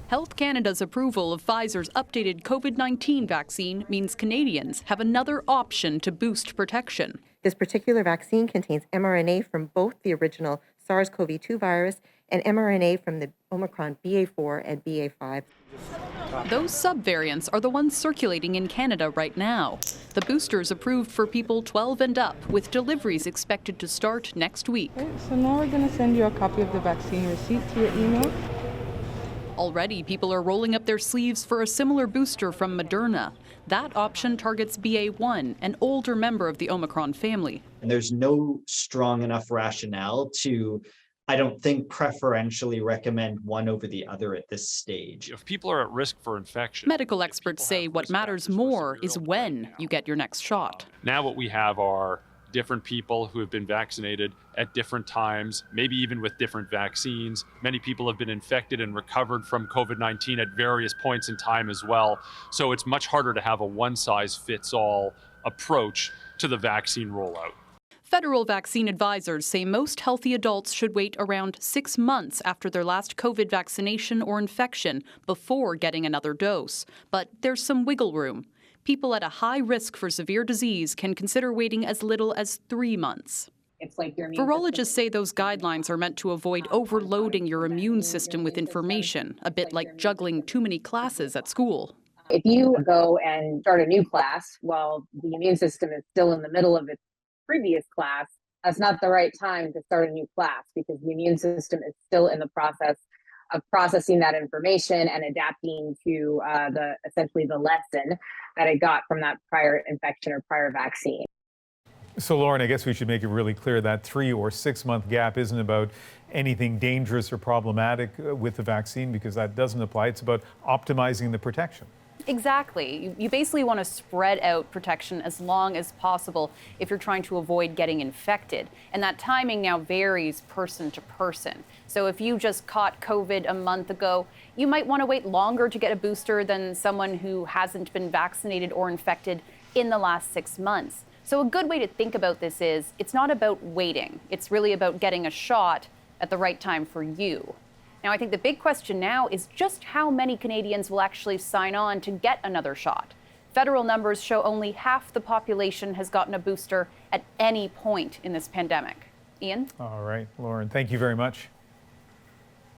Health Canada's approval of Pfizer's updated COVID-19 vaccine means Canadians have another option to boost protection. This particular vaccine contains mRNA from both the original SARS-CoV-2 virus and mRNA from the Omicron BA.4 and BA.5. Those subvariants are the ones circulating in Canada right now. The booster's approved for people 12 and up, with deliveries expected to start next week. Okay, so now we're going to send you a copy of the vaccine receipt to your email. Already, people are rolling up their sleeves for a similar booster from Moderna. That option targets BA.1, an older member of the Omicron family. And there's no strong enough rationale to, I don't think, preferentially recommend one over the other at this stage. If people are at risk for infection. Medical experts say what matters more is when you get your next shot. Now what we have are different people who have been vaccinated at different times, maybe even with different vaccines. Many people have been infected and recovered from COVID-19 at various points in time as well. So it's much harder to have a one-size-fits-all approach to the vaccine rollout. Federal vaccine advisors say most healthy adults should wait around 6 months after their last COVID vaccination or infection before getting another dose. But there's some wiggle room. People at a high risk for severe disease can consider waiting as little as 3 months. It's like your immune Virologists system. say those guidelines are meant to avoid overloading your immune system with information, a bit like juggling too many classes at school. If you go and start a new class while the immune system is still in the middle of its previous class, that's not the right time to start a new class because the immune system is still in the process of processing that information and adapting to essentially the lesson that it got from that prior infection or prior vaccine. So, Lauren, I guess we should make it really clear that 3 or 6 month gap isn't about anything dangerous or problematic with the vaccine, because that doesn't apply. It's about optimizing the protection. Exactly. You basically want to spread out protection as long as possible if you're trying to avoid getting infected. And that timing now varies person to person. So if you just caught COVID a month ago, you might want to wait longer to get a booster than someone who hasn't been vaccinated or infected in the last 6 months. So a good way to think about this is it's not about waiting. It's really about getting a shot at the right time for you. Now, I think the big question now is just how many Canadians will actually sign on to get another shot. Federal numbers show only half the population has gotten a booster at any point in this pandemic. Ian? All right, Lauren, thank you very much.